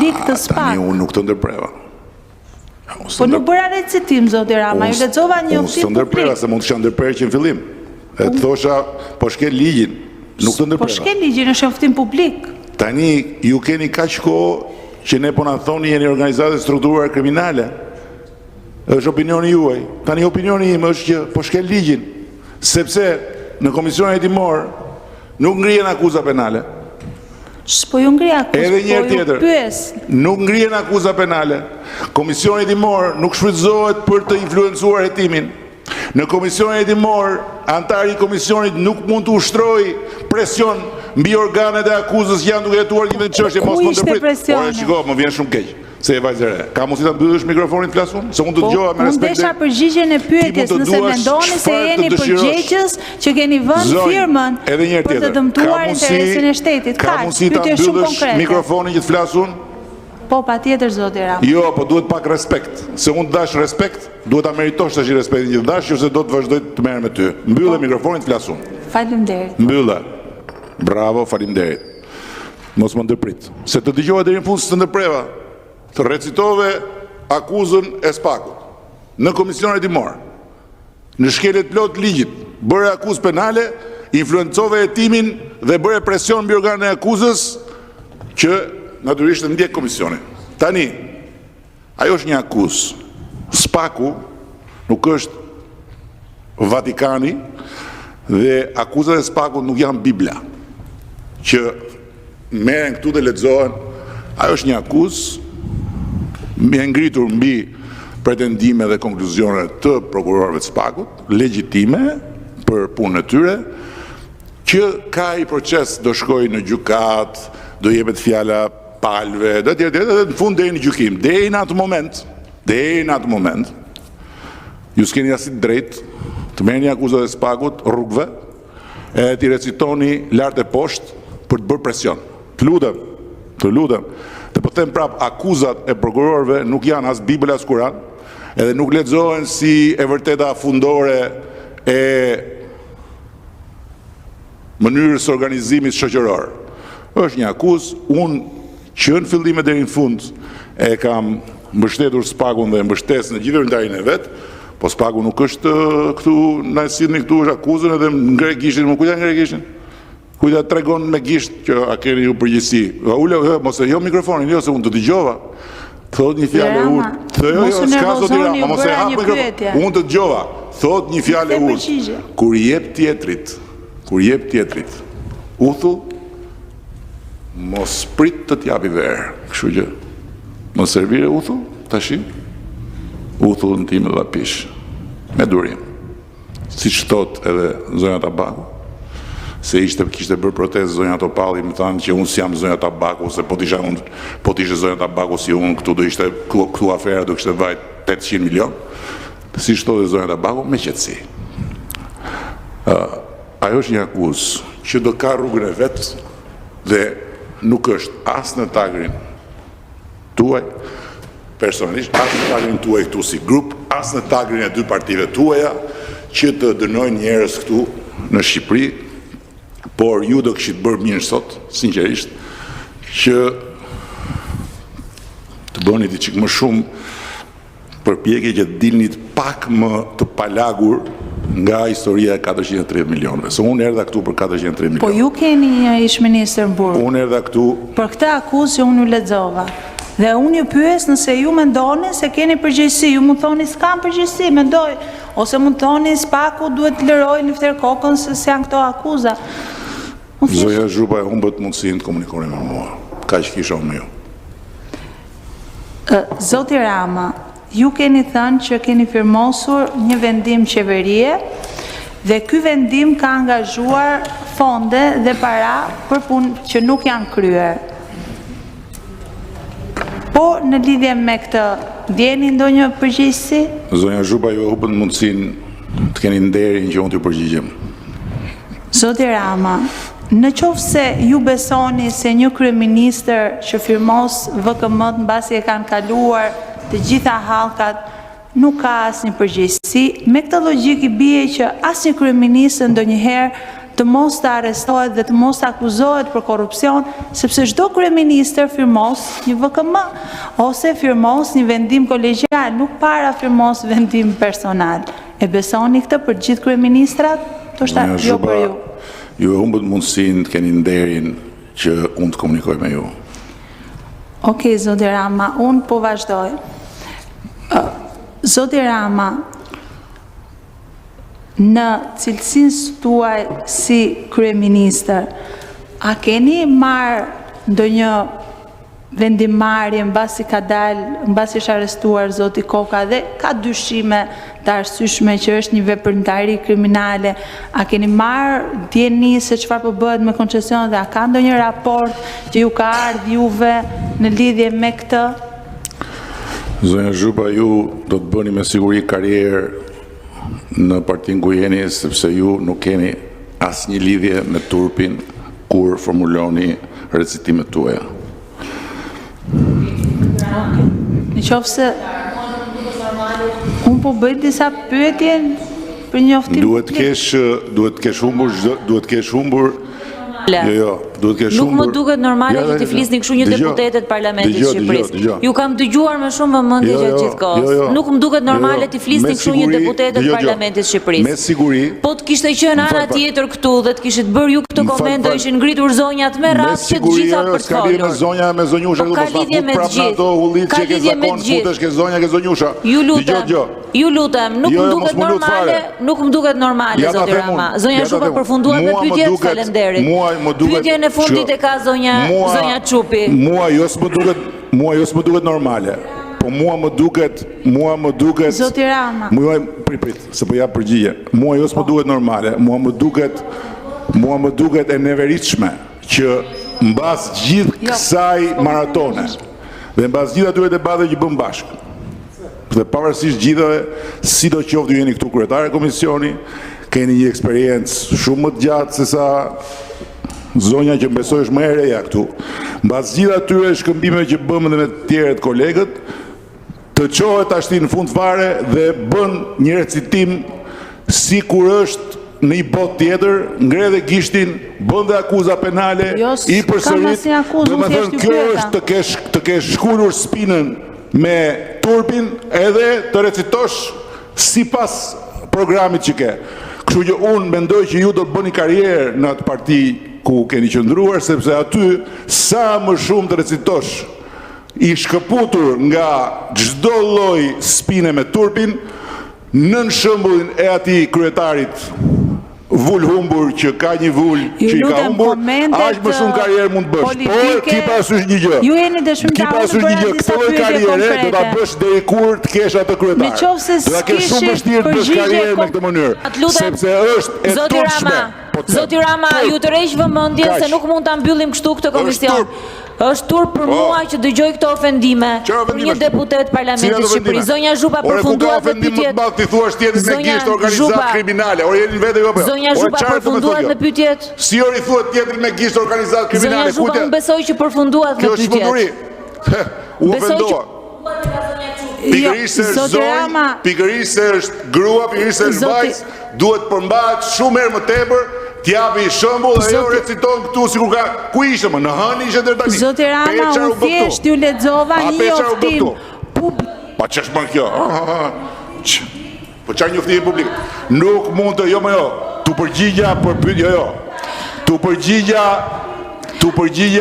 publik të SPAK. Tani unë nuk të ndërpreva. Po nuk bëra recitim, zoti Rama, ju lexova një optim publik. Unë të ndërpreva, se mund të shë ndërprerë që në fillim. E të thosha, po shkel ligjin, nuk të ndërpreva. Po shkel ligjin, është optim publik. Tani, ju keni kaq kohë që ne po na thoni jeni organizate strukturuar kriminale. Është opinioni juaj. Tani opinioni im është që po shkel ligjin, sepse në komisionin hetimor nuk ngrihen akuza penale. Po ju ngri akuzë, edhe njërë tjetër, nuk ngrihen akuza penale. Komisioni hetimor nuk shfrytëzohet për të influencuar hetimin. Në komisionin hetimor, antari i komisionit nuk mund të ushtrojë presion mbi organet e akuzës që janë duke hetuar një çështje mos më ndërprit. Ora shiko, më vjen shumë keq. Se e vajzëre, ka mundësi ta mbyllësh mikrofonin të flasun? Se unë të dëgjova me respekt. Unë desha përgjigjen e pyetjes, nëse mendoni se jeni përgjegjës që keni vënë firmën për të dëmtuar interesin e shtetit. Ka mundësi ta mbyllësh mikrofonin që të flasun? Po, patjetër, zoti Rama. Jo, po duhet pak respekt. Se unë të dash respekt, duhet ta meritosh tash respektin që të dash, ose do të vazhdoj të merrem me ty. Mbyllë mikrofonin të flasun. Faleminderit. Mbyllë. Bravo, faleminderit. Mos më ndërprit. Se të dëgjova deri në fund se të ndërpreva. Të recitove akuzën e SPAK-ut në komisionin hetimor, në shkelet plot ligjit, bëre akuzë penale, influencove hetimin dhe bëre presion mbi organet e akuzës që natyrisht ndjek komisionin. Tani, ajo është një akuzë. SPAK-u nuk është Vatikani dhe akuzat e SPAK-ut nuk janë Bibla që merren këtu dhe lexohen. Ajo është një akuzë me ngritur mbi pretendime dhe konkluzione të prokurorëve të SPAK-ut, legjitime për punën e tyre, që ka i proces do shkojë në gjykat, do jepet fjala palve, dhe në fund deri në gjykim. Deri në atë moment, ju s'keni as drejt të merrni akuzat e SPAK-ut rrugëve, edhe t'i recitoni lart e poshtë për të bërë presion. Të lutem. Të po them prap, akuzat e prokurorëve nuk janë as Bibël as Kur'an, edhe nuk lexohen si e vërteta fundore e mënyrës organizimit shoqëror. Është një akuzë, unë që në fillim deri në fund e kam mbështetur SPAK-un dhe mbështes në gjithë vërtetarinë e vet, po SPAK-u nuk është këtu, na sillni këtu është akuzën edhe ngre gishtin, më kujta ngre gishtin. Kujta tregon me gisht që a keni ju përgjegjësi. Mos e jo mikrofonin, jo se unë të dëgjova. Thot një fjalë urtë. S'ka zoti Rama, mos e hap mikrofonin. Unë të dëgjova. Thot një fjalë urtë. Kur jep tjetrit, uthull, mos prit të t'japi verë. Kështu që, mos servire uthull, tashi, uthull në time dhe pish. Me durim. Si që thot edhe zonja Tabaku, se kishte bërë protestë zonja Topalli, më thanë që unë s'jam zonja Tabaku, se po t'ishe zonja Tabaku si unë, këtu do ishte, këtu afera do kishte vajt 800 milion, si shto dhe zonja Tabaku, me qetësi. Ajo është një akuzë që do ka rrugën e vetë dhe nuk është as në tagrin tuaj, personalisht, as në tagrin tuaj këtu si grup, as në tagrin e dy partive tuaja, që të dënojnë njerëz këtu në Shqipëri, por ju do kishit bërë mirë sot, sinqerisht, që të bëni ti çik më shumë përpjekje që të dilnit pak më të palagur nga historia e 430 milionëve. Se unë erdha këtu për 430 milionëve. Po ju keni një ish-ministër në burg. Unë erdha këtu për këtë akuzë që unë ju lexova. Dhe unë ju pyes nëse ju mendoni se keni përgjegjësi, ju mund thoni s'kam përgjegjësi, mendoj, ose mund thoni SPAK-u duhet të lërojë lëfter kokën se janë këto akuza. Zoja Zhupa e humbët mundësinë të komunikoni me mua. Kaq kisha unë me ju. Zoti Rama, ju keni thënë që keni firmosur një vendim qeverie dhe ky vendim ka angazhuar fonde dhe para për punë që nuk janë kryer. Po në lidhje me këtë, ndjeni ndonjë përgjegjësi? Zonja Zhupa, ju e humbët mundësinë të keni nderin që unë t'ju përgjigjem. Zoti Rama, në qoftë se ju besoni se një kryeministër që firmos VKM-t mbasi e kanë kaluar të gjitha hallkat nuk ka asnjë përgjegjësi, me këtë logjik i bie që asnjë kryeministër ndonjëherë të mos të arrestohet dhe të mos të akuzohet për korrupsion, sepse çdo kryeministër firmos një VKM ose firmos një vendim kolegjial, nuk para firmos vendim personal. E besoni këtë për gjithë kryeministrat? Ndoshta jo për ju. Ju e humbët mundësinë, keni nderin që unë të komunikoj me ju. Okej, zoti Rama, unë po vazhdoj. Zoti Rama, në cilësinë tuaj si kryeministër, a keni marrë ndonjë vendimmarrje mbasi ka dalë, mbasi është arrestuar zoti Koka dhe ka dyshime të arsyeshme që është një veprimtari kriminale, a keni marrë dieni se çfarë po bëhet me koncesionet dhe a ka ndonjë raport që ju ka ardhur juve në lidhje me këtë? Zonja Zhupa, ju do të bëni me siguri karrierë në partinë ku jeni, sepse ju nuk keni asnjë lidhje me turpin kur formuloni recitimet tuaja. Në qoftë se unë po bëj disa pyetje për njoftim. Duhet të kesh humbur. Duhet kesh nuk më duket normale që të flisni kështu një deputetet parlamentit Shqipërisë. Ju kam dëgjuar më shumë vëmendje gjatë gjithë kohës. Nuk më duket normale të flisni kështu një deputetet parlamentit Shqipërisë. Me siguri. Po të kishte qenë ana tjetër këtu dhe të kishit bërë ju këtë koment, do ishin ngritur zonjat me rast që të gjitha për të folur. Me zonja me zonjusha ka lidhje me të gjithë. Ka lidhje me të gjithë. Ju lutem, nuk më duket normale, zoti Rama. Zonja Zhupa përfunduat me pyetjet, faleminderit. Pyetjen e fundit e ka zonja Çupi. Mua jo s'më duket normale. Po mua më duket Zoti Rama. Prit, se po jap përgjigje. Mua jo s'më duket normale. Mua më duket e neveritshme që mbas gjithë kësaj maratone dhe mbas gjithë atyre debateve që bëm bashkë, dhe pavarësisht gjithave, sidoqoftë ju jeni këtu kryetare komisioni, keni një eksperiencë shumë më të gjatë se sa zonja që besoj është më e reja këtu. Mbas gjithë atyre shkëmbimeve që bëmë dhe me të tjerët kolegët, të qohet ashti në fund fare dhe bën një recitim si kur është në një bot tjetër, ngre dhe gishtin, bën dhe akuza penale, i përsërit, dhe më thënë kjo është të kesh shkullur spinën me turpin edhe të recitosh si pas programit që ke. Kështu që unë mendoj që ju do të bëni karrierë në atë parti ku keni qëndruar, sepse aty sa më shumë të recitosh i shkëputur nga çdo lloj spine me turpin, nën shembullin e atij kryetarit vull humbur që ka një vull që i ka humbur, aq më shumë karrierë mund të bësh. Por ki parasysh një gjë. Ju jeni dëshmitar për disa pyetje konkrete. Do ta bësh deri kur të kesh atë kryetar. Do ta kesh shumë vështirë të bësh karrierë në këtë mënyrë, sepse është e turpshme. Zoti Rama, ju tërheq vëmendjen se nuk mund ta mbyllim kështu këtë komision. Është turp për mua që dëgjoj këto ofendime për një deputet parlamentit Shqipërisë. Zonja Zhupa përfunduat me pyetjet. Ti thua tjetër me gisht organizat kriminale. Ore jeni vetë apo jo? Zonja Zhupa përfunduat me pyetjet. Si ori thuat tjetër me gisht organizat kriminale? Zonja Zhupa besoj që përfunduat me pyetjet. Kjo është u ofendova. Pikërisht se është grua, pikërisht se është vajzë, duhet përmbahet shumë herë më tepër. T'japi shembull dhe jo reciton këtu sikur ka ku ishte më në hënë ishte deri tani. Zoti Rama, unë thjesht ju lexova një njoftim. Pa ç'është më kjo? Po çfarë njoftimi publik? Nuk mund të jo. Tu përgjigja për pyetje jo. Tu përgjigja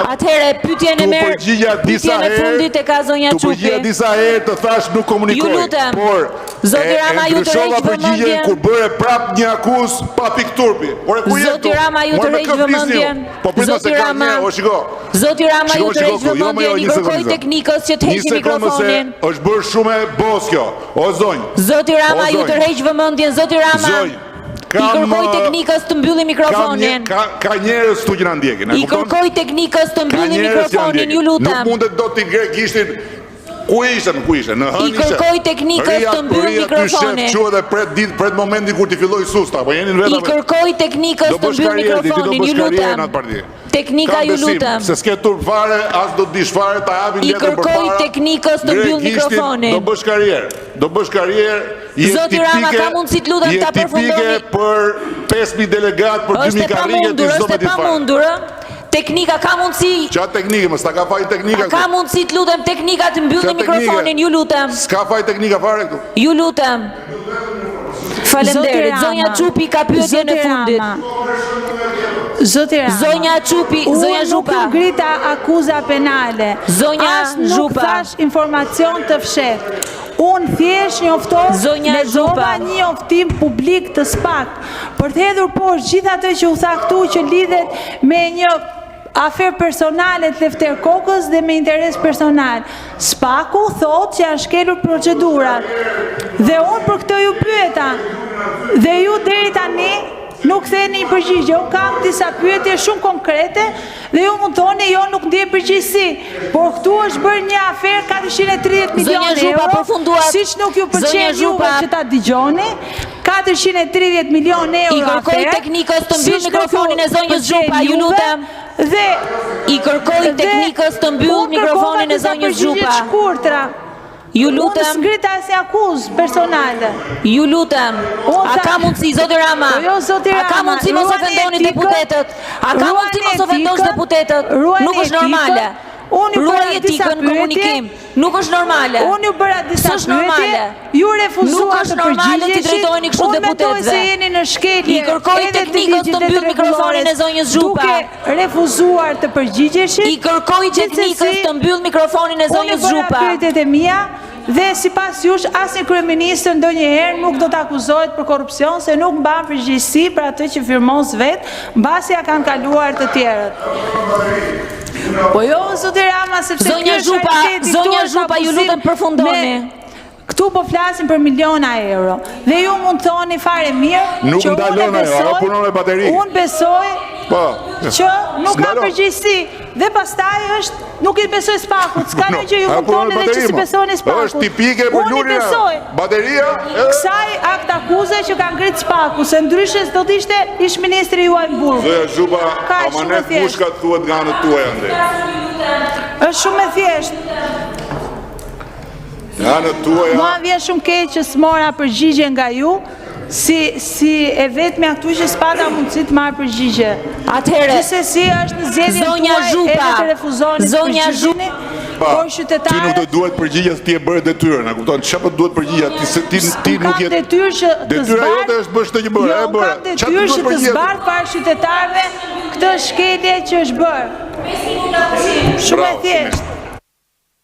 atëherë pyetjen e merr. Pyetjen e fundit e ka zonja Çupi. Tu përgjigja disa herë të thash nuk komunikoj. Ju lutem. Por Zoti Rama ju tërheq vëmendjen kur bëre prap një akuzë pa pik turpi. Zoti Rama ju tërheq vëmendjen. Zoti Rama. Zoti Rama ju tërheq vëmendjen. I kërkoj teknikës që të heqë mikrofonin. Është bërë shumë e bos kjo. O zonjë. Zoti Rama ju tërheq vëmendjen. Zoti Rama. I kërkoj teknikës të mbylli mikrofonin. Ka njerëz këtu që na ndjekin. I kërkoj teknikës të mbylli mikrofonin, ju lutem. Nuk mundet do t'i ngre gishtin. Ku ishe? Në hënë ishe. I kërkoj teknikës të mbyll mikrofonin. Ria, ty shef që edhe pret momenti kur ti filloj susta, po jeni në vetë. I kërkoj teknikës të mbyll mikrofonin, ju lutem. Teknika ju lutem. Se s'ke turp fare, as do të dish fare, ta japin letër përpara. I kërkoj teknikës të mbyll mikrofonin. Do bësh karrierë. Zoti Rama, ka mundësi të lutem ta përfundoni. Je tipike për 5000 delegat për 2000 karrige ti s'do të di fare. Teknika ka mundësi. Qa teknike, më s'ta ka faj teknika. Ka mundësi të lutem teknika të mbyllni mikrofonin, ju lutem. S'ka faj teknika fare këtu. Ju lutem. Falenderit. Zonja Çupi ka pyetjen e fundit. Zoti Rama. Zonja Çupi, zonja Zhupa. Unë nuk grita akuza penale. Zonja Zhupa. Nuk thash informacion të fshet. Unë thjesht lexova një njoftim publik të SPAK për të hedhur poshtë gjithë ato që u tha këtu që lidhet me një afer personale të Lefter Kokës dhe me interes personal. SPAK-u thot që janë shkelur procedurat. Dhe unë për këtë ju pyeta. Dhe ju deri tani nuk theni një përgjigje. Unë kam disa pyetje shumë konkrete dhe ju mund thoni jo nuk ndjej përgjegjësi. Por këtu është bërë një afer 430 milionë euro. Siç nuk ju pëlqen juve që ta dëgjoni. 430 milionë euro. I kërkoj teknikës të mbyll mikrofonin e zonjës Zhupa, ju lutem. Dhe i kërkoj teknikës të mbyll mikrofonin e zonjës Zhupa. Ju lutem. Unë s'ngrita si akuzë personale. Ju lutem. A ka mundësi, Zoti Rama? A ka mundësi mos ofendoni deputetët? A ka mundësi mos ofendosh deputetët? Nuk është normale. Ruaj etikën në komunikim. Nuk është normale. Unë ju bëra disa pyetje, ju refuzuar të përgjigjeshit. Nuk është normale të drejtoheni kështu deputetëve. Unë mendoj se jeni në shkelje. I kërkoj teknikës të mbyll mikrofonin e zonjës Zhupa. Duke refuzuar të përgjigjeshit. I kërkoj teknikës të mbyll mikrofonin e zonjës Zhupa. Unë bëra pyetjet e mia. Dhe si pas jush, asnjë kryeministër ndonjëherë nuk do të akuzohet për korrupsion se nuk mban përgjegjësi për atë që firmos vetë, mbasi ja kanë kaluar të tjerët. Po jo, Zoti Rama, sepse zonja Zhupa, ju lutem përfundoni. Këtu po flasim për miliona euro. Dhe ju mund thoni fare mirë që unë besoj që nuk ka përgjegjësi. Dhe pastaj nuk i besoj SPAK-ut. S'ka një që ju mund thoni dhe që si besoni SPAK-ut. Është tipike për lurina. Bateria. Kësaj akt akuze që ka ngrit SPAK-u, se ndryshe do të ishte ish ministri juaj në burg. Zoja Zhupa, amanet pushkat thuhet nga anët tuaja ndaj. Është shumë e thjeshtë. Mua vjen shumë keq që s'mora përgjigje nga ju, si e vetëmja këtu që s'pata mundësi të marrë përgjigje. Atëherë, gjithsesi është në zgjedhjen tuaj edhe të refuzoni të përgjigjeni. Por qytetarët ti nuk do duhet përgjigja se ti e bëre detyrën, a kupton? Çfarë duhet përgjigja ti nuk je detyrë që të detyra jote është bësh këtë që bëre, e bëre. Çfarë detyrë që të zbardh para qytetarëve këtë shkelje që është bërë. Shumë e thjeshtë.